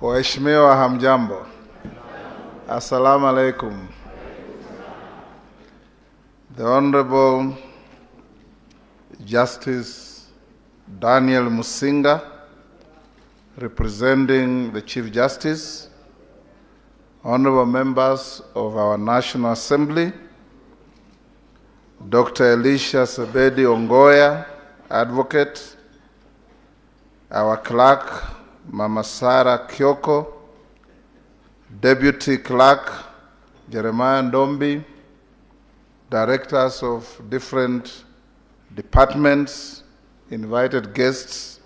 Waheshimiwa hamjambo. Assalamu alaikum. The Honorable Justice Daniel Musinga, representing the Chief Justice, honorable members of our National Assembly, Dr. Elisha Sebedi Ongoya, advocate, our clerk, Mama Sarah Kyoko, Deputy Clerk Jeremiah Ndombi, directors of different departments, invited guests,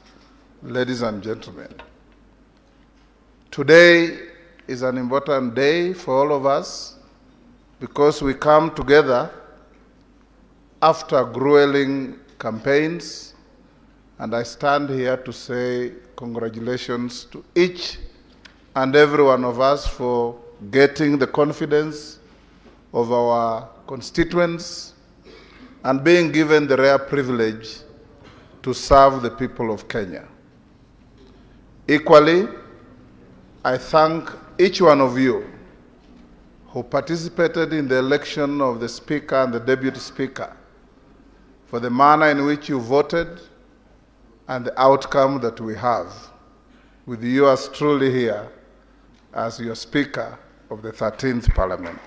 ladies and gentlemen. Today is an important day for all of us because we come together after grueling campaigns, and I stand here to say congratulations to each and every one of us for getting the confidence of our constituents and being given the rare privilege to serve the people of Kenya. Equally, I thank each one of you who participated in the election of the Speaker and the Deputy Speaker for the manner in which you voted and the outcome that we have, with you as truly here as your Speaker of the 13th Parliament.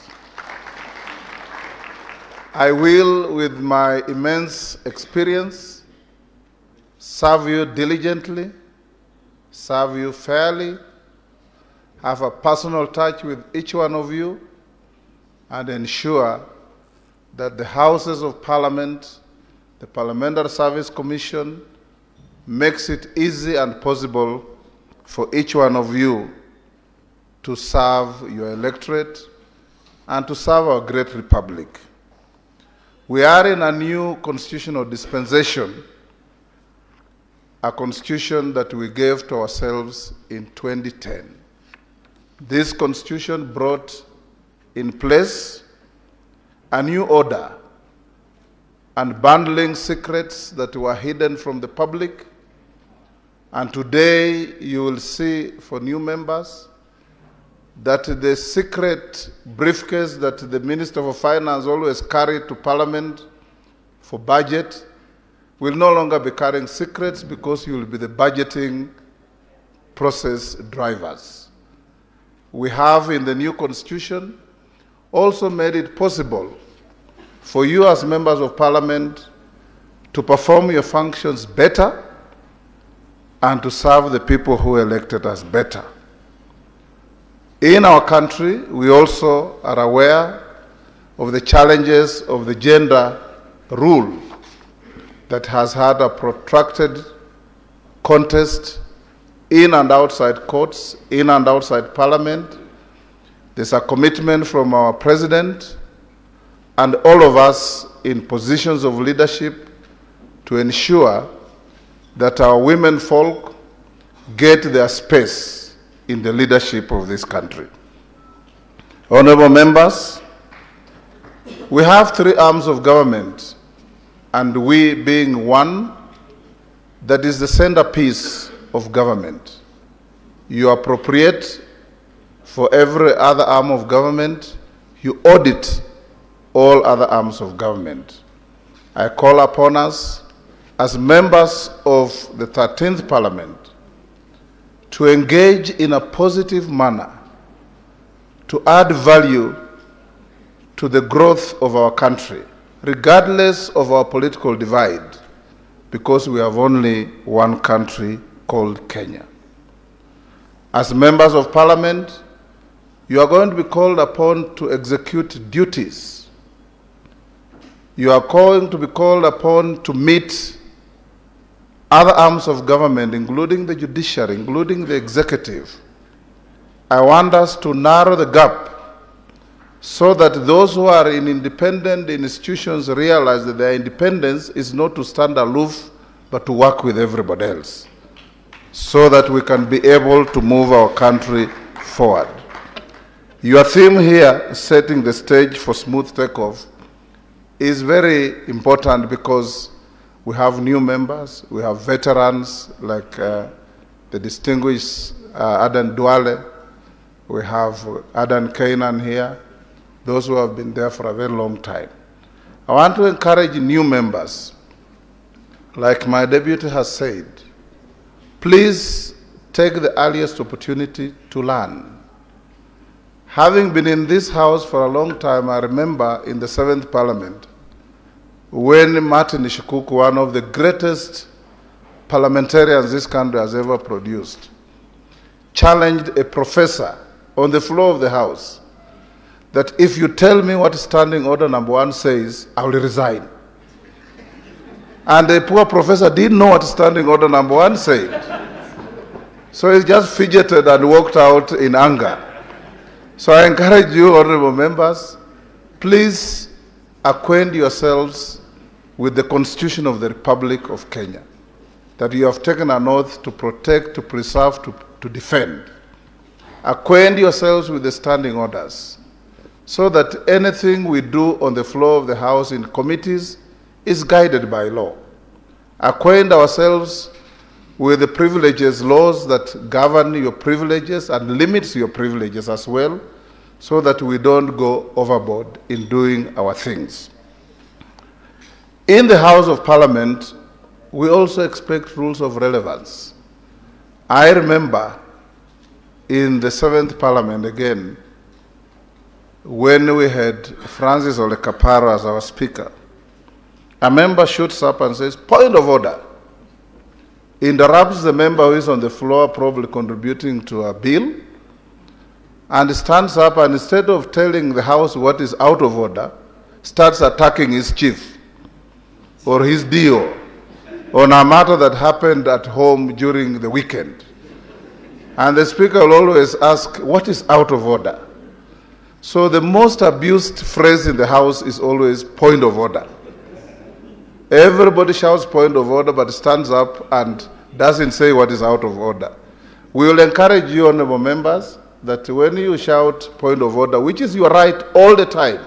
I will, with my immense experience, serve you diligently, serve you fairly, have a personal touch with each one of you, and ensure that the Houses of Parliament, the Parliamentary Service Commission, makes it easy and possible for each one of you to serve your electorate and to serve our great republic. We are in a new constitutional dispensation, a constitution that we gave to ourselves in 2010. This constitution brought in place a new order, unbundling secrets that were hidden from the public. And today you will see, for new members, that the secret briefcase that the Minister of Finance always carried to Parliament for budget will no longer be carrying secrets, because you will be the budgeting process drivers. We have, in the new constitution, also made it possible for you as members of Parliament to perform your functions better and to serve the people who elected us better. In our country, we also are aware of the challenges of the gender rule that has had a protracted contest in and outside courts, in and outside Parliament. There's a commitment from our President and all of us in positions of leadership to ensure that our women folk get their space in the leadership of this country. Honorable members, we have three arms of government, and we being one, that is the centerpiece of government. You appropriate for every other arm of government, you audit all other arms of government. I call upon us as members of the 13th Parliament to engage in a positive manner, to add value to the growth of our country, regardless of our political divide, because we have only one country called Kenya. As members of Parliament, you are going to be called upon to execute duties. You are going to be called upon to meet other arms of government, including the judiciary, including the executive. I want us to narrow the gap so that those who are in independent institutions realize that their independence is not to stand aloof, but to work with everybody else, so that we can be able to move our country forward. Your theme here, setting the stage for smooth takeoff, is very important because we have new members, we have veterans like the distinguished Adan Duale. We have Adan Kainan here, those who have been there for a very long time. I want to encourage new members, like my deputy has said, please take the earliest opportunity to learn. Having been in this house for a long time, I remember in the 7th Parliament, when Martin Shikuku, one of the greatest parliamentarians this country has ever produced, challenged a professor on the floor of the House that if you tell me what Standing Order number 1 says, I will resign. And the poor professor didn't know what Standing Order number 1 said. So he just fidgeted and walked out in anger. So I encourage you, honorable members, please acquaint yourselves with the Constitution of the Republic of Kenya, that you have taken an oath to protect, to preserve, to defend. Acquaint yourselves with the standing orders so that anything we do on the floor of the House in committees is guided by law. Acquaint ourselves with the privileges laws that govern your privileges and limits your privileges as well, so that we don't go overboard in doing our things. In the House of Parliament, we also expect rules of relevance. I remember in the 7th Parliament again, when we had Francis Ole Kaparo as our speaker, a member shoots up and says, point of order, interrupts the member who is on the floor probably contributing to a bill, and stands up and instead of telling the House what is out of order, starts attacking his chief or his DO on a matter that happened at home during the weekend. And the Speaker will always ask, what is out of order? So the most abused phrase in the House is always point of order. Everybody shouts point of order but stands up and doesn't say what is out of order. We will encourage you, honorable members, that when you shout point of order, which is your right all the time,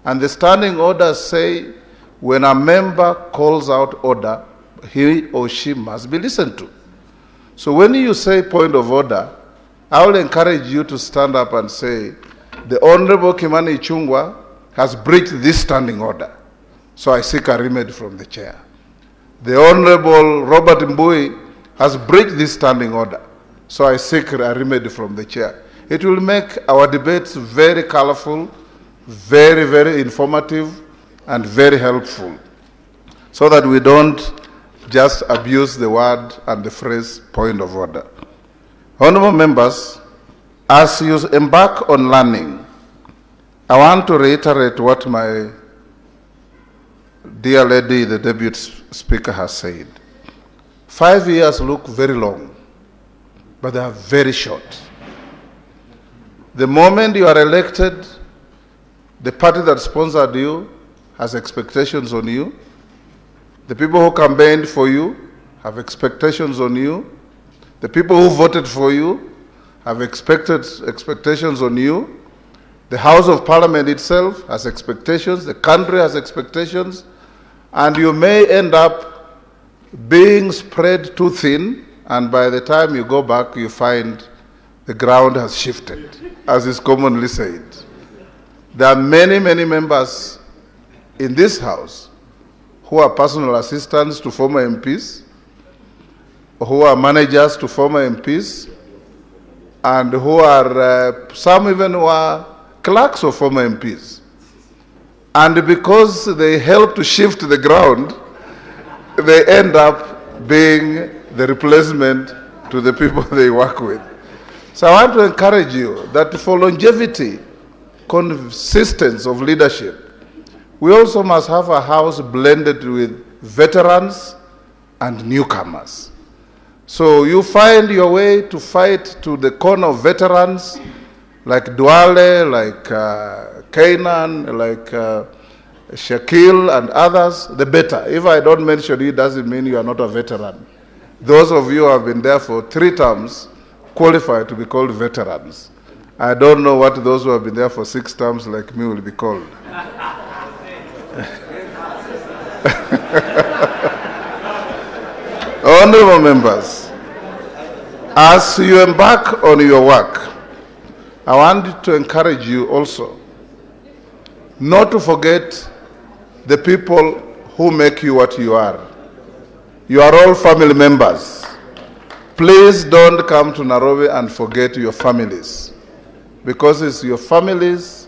and the standing orders say when a member calls out order, he or she must be listened to. So when you say point of order, I will encourage you to stand up and say, the Honorable Kimani Ichung'wah has breached this standing order, so I seek a remedy from the chair. The Honorable Robert Mbui has breached this standing order, so I seek a remedy from the chair. It will make our debates very colorful, very, very informative, and very helpful, so that we don't just abuse the word and the phrase point of order. Honorable members, as you embark on learning, I want to reiterate what my dear lady, the Deputy Speaker, has said. 5 years look very long, but they are very short. The moment you are elected, the party that sponsored you has expectations on you. The people who campaigned for you have expectations on you. The people who voted for you have expectations on you. The House of Parliament itself has expectations. The country has expectations. And you may end up being spread too thin, and by the time you go back, you find the ground has shifted, as is commonly said. There are many, many members in this House who are personal assistants to former MPs, who are managers to former MPs, and who are, some even who are clerks of former MPs. And because they help to shift the ground, they end up being the replacement to the people they work with. So I want to encourage you that for longevity, consistency of leadership, we also must have a House blended with veterans and newcomers. So you find your way to fight to the corner of veterans like Duale, like Kainan, like Shakil and others, the better. If I don't mention you, it doesn't mean you are not a veteran. Those of you who have been there for 3 terms qualify to be called veterans. I don't know what those who have been there for 6 terms like me will be called. Honorable members, As you embark on your work, I want to encourage you also not to forget the people who make you what you are. You are all family members. Please don't come to Nairobi and forget your families, because it's your families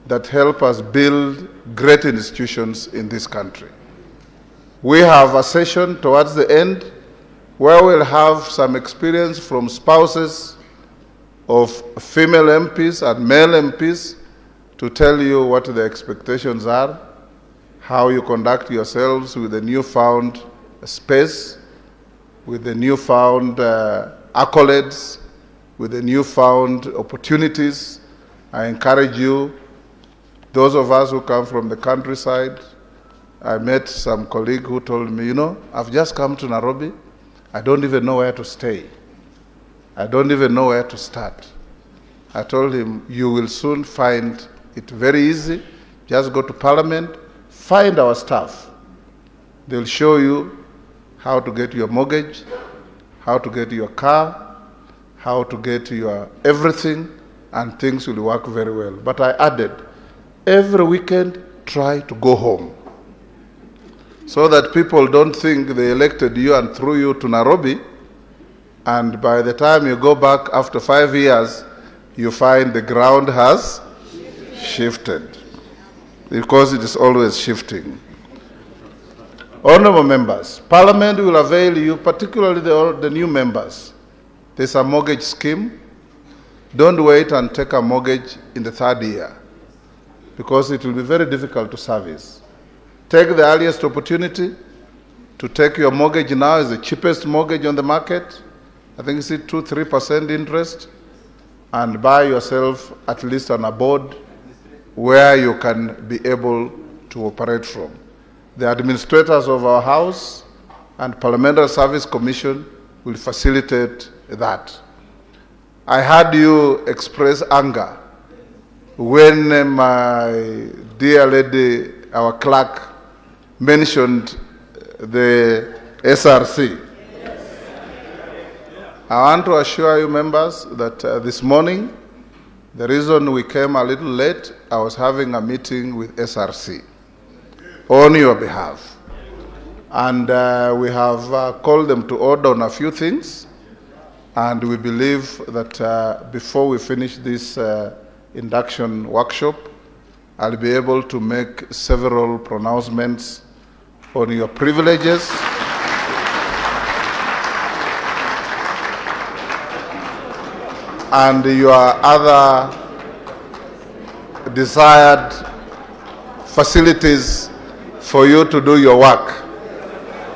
that help us build great institutions in this country. We have a session towards the end where we'll have some experience from spouses of female MPs and male MPs to tell you what the expectations are, how you conduct yourselves with the newfound space, with the newfound accolades, with the newfound opportunities. I encourage you, those of us who come from the countryside. I met some colleague who told me, you know, I've just come to Nairobi. I don't even know where to stay. I don't even know where to start. I told him, you will soon find it very easy. Just go to Parliament, find our staff. They'll show you how to get your mortgage, how to get your car, how to get your everything, and things will work very well. But I added, every weekend, try to go home, so that people don't think they elected you and threw you to Nairobi, and by the time you go back after 5 years, you find the ground has shifted, because it is always shifting. Honorable members, Parliament will avail you, particularly the new members. There's a mortgage scheme. Don't wait and take a mortgage in the 3rd year, because it will be very difficult to service. Take the earliest opportunity to take your mortgage now. Is the cheapest mortgage on the market. I think it's 2-3% interest, and buy yourself at least an abode where you can be able to operate from. The administrators of our House and Parliamentary Service Commission will facilitate that. I heard you express anger when my dear lady, our clerk, mentioned the SRC. I want to assure you, members, that this morning, the reason we came a little late, I was having a meeting with SRC on your behalf. And we have called them to order on a few things. And we believe that before we finish this induction workshop, I'll be able to make several pronouncements on your privileges and your other desired facilities for you to do your work.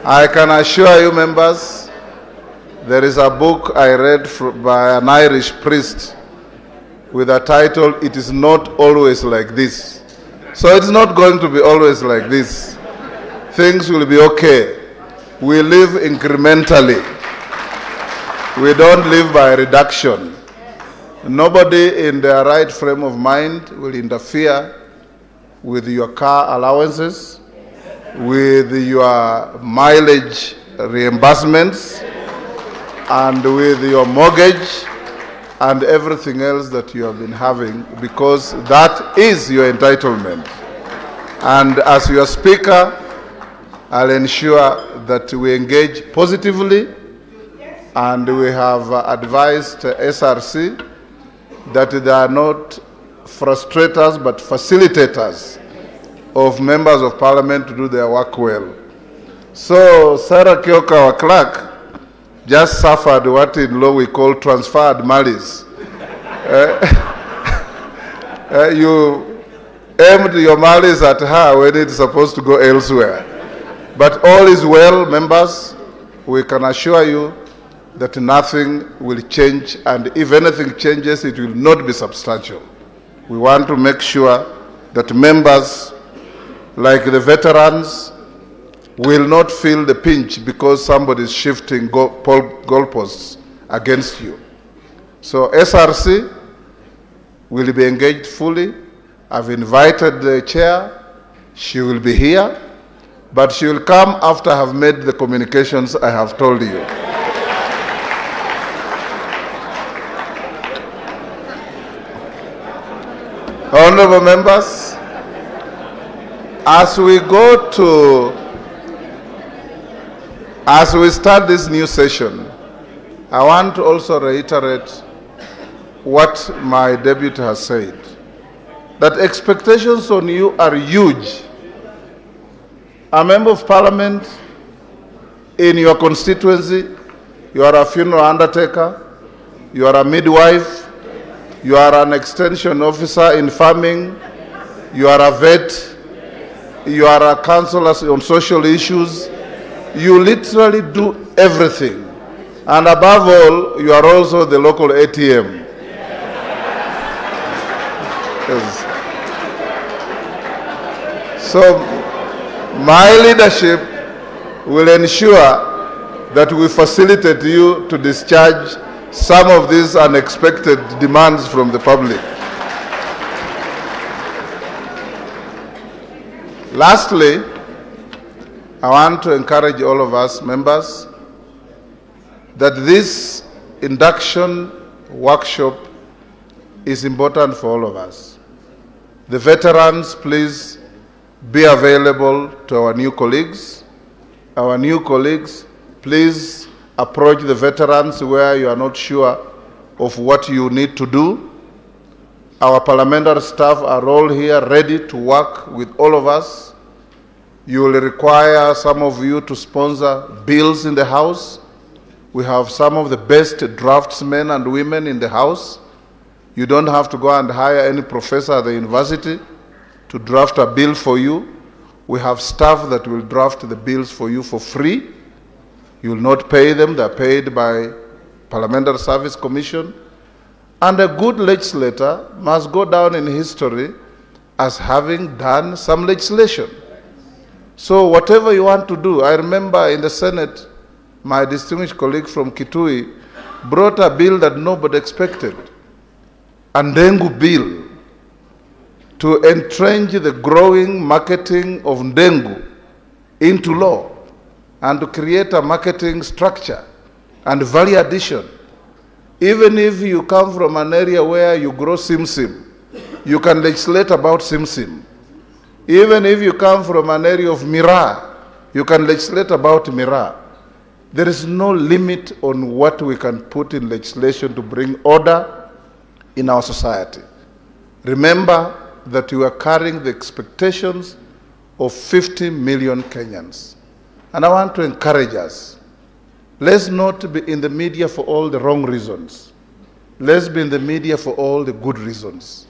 I can assure you, members, there is a book I read by an Irish priest with a title, "It is not always like this." So it's not going to be always like this. Things will be okay. We live incrementally. We don't live by reduction. Nobody in their right frame of mind will interfere with your car allowances, with your mileage reimbursements, and with your mortgage and everything else that you have been having, because that is your entitlement. And as your speaker, I'll ensure that we engage positively, and we have advised SRC that they are not frustrators but facilitators of members of Parliament to do their work well. So Sarah Kioka, our clerk, just suffered what in law we call transferred malice. You aimed your malice at her when it's supposed to go elsewhere. But all is well, members. We can assure you that nothing will change, and if anything changes, it will not be substantial. We want to make sure that members, like the veterans, will not feel the pinch because somebody is shifting goalposts against you. So SRC will be engaged fully. I've invited the chair. She will be here, but she will come after I have made the communications I have told you. Honorable members, as we start this new session, I want to also reiterate what my deputy has said, that expectations on you are huge. A member of parliament in your constituency, you are a funeral undertaker, you are a midwife, you are an extension officer in farming, you are a vet, you are a counselor on social issues. You literally do everything. And above all, you are also the local ATM. Yes. So my leadership will ensure that we facilitate you to discharge some of these unexpected demands from the public. Lastly, I want to encourage all of us members that this induction workshop is important for all of us. The veterans, please be available to our new colleagues. Our new colleagues, please approach the veterans where you are not sure of what you need to do. Our parliamentary staff are all here ready to work with all of us. You will require some of you to sponsor bills in the House. We have some of the best draftsmen and women in the House. You don't have to go and hire any professor at the university to draft a bill for you. We have staff that will draft the bills for you for free. You will not pay them, they are paid by Parliamentary Service Commission. And a good legislator must go down in history as having done some legislation. So whatever you want to do, I remember in the Senate, my distinguished colleague from Kitui brought a bill that nobody expected, a Ndengu bill, to entrench the growing marketing of Ndengu into law and to create a marketing structure and value addition. Even if you come from an area where you grow simsim, you can legislate about simsim. Even if you come from an area of miraa, you can legislate about miraa. There is no limit on what we can put in legislation to bring order in our society. Remember that you are carrying the expectations of 50 million Kenyans. And I want to encourage us, let's not be in the media for all the wrong reasons. Let's be in the media for all the good reasons.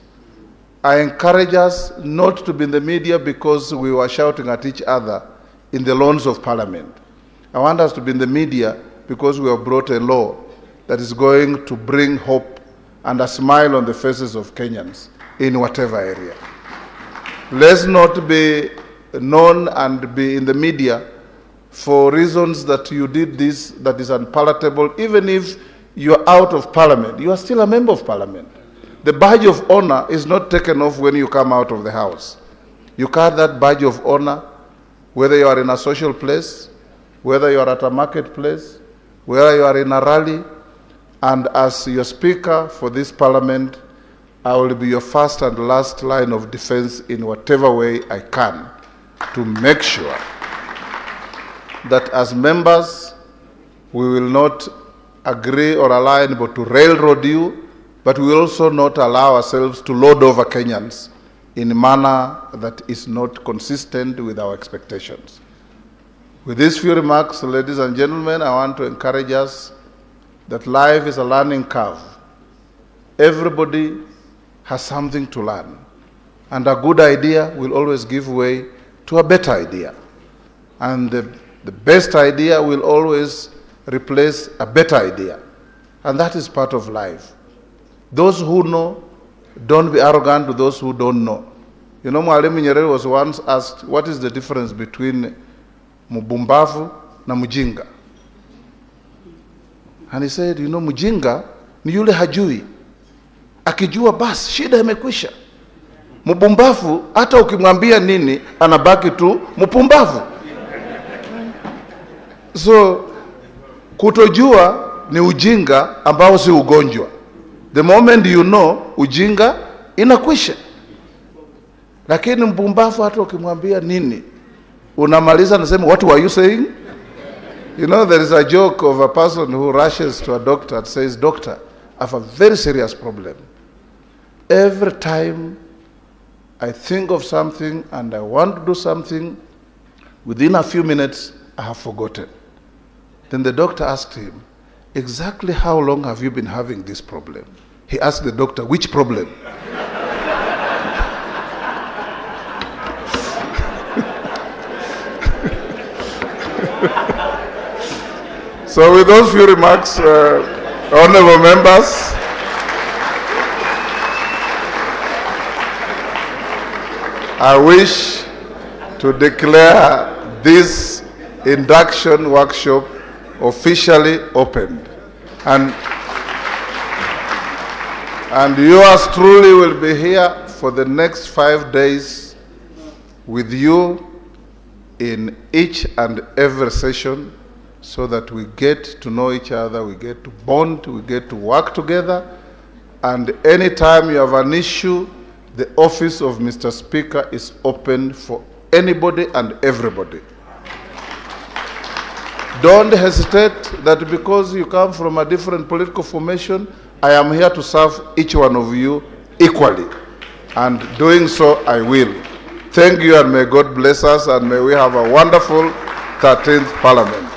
I encourage us not to be in the media because we were shouting at each other in the lawns of Parliament. I want us to be in the media because we have brought a law that is going to bring hope and a smile on the faces of Kenyans in whatever area. Let's not be known and be in the media for reasons that you did this that is unpalatable. Even if you're out of Parliament, you are still a member of Parliament. The badge of honor is not taken off when you come out of the House. You carry that badge of honor whether you are in a social place, whether you are at a marketplace, whether you are in a rally. And as your Speaker for this Parliament, I will be your first and last line of defense in whatever way I can to make sure that as members, we will not agree or align but to railroad you, but we will also not allow ourselves to load over Kenyans in a manner that is not consistent with our expectations. With these few remarks, ladies and gentlemen, I want to encourage us that life is a learning curve. Everybody has something to learn, and a good idea will always give way to a better idea. And the best idea will always replace a better idea. And that is part of life. Those who know, don't be arrogant to those who don't know. You know, Mwalimu Nyerere was once asked, what is the difference between mubumbavu na mujinga? And he said, you know, mujinga ni yule hajui. Akijua basi, shida imekwisha. Mubumbavu, hata ukimwambia nini, anabaki tu mupumbavu. So, kutojua ni ujinga ambao si ugonjwa. The moment you know, ujinga inakwisha. Lakini mpumbavu hata ukimwambia nini, unamaliza nasema, what were you saying? You know, there is a joke of a person who rushes to a doctor and says, doctor, I have a very serious problem. Every time I think of something and I want to do something, within a few minutes, I have forgotten. Then the doctor asked him, exactly how long have you been having this problem? He asked the doctor, which problem? So with those few remarks, honorable members, I wish to declare this induction workshop officially opened. And yours truly will be here for the next 5 days with you in each and every session, so that we get to know each other, we get to bond, we get to work together. And anytime you have an issue, the office of Mr. Speaker is open for anybody and everybody. Don't hesitate that because you come from a different political formation, I am here to serve each one of you equally. And doing so, I will. Thank you, and may God bless us, and may we have a wonderful 13th Parliament.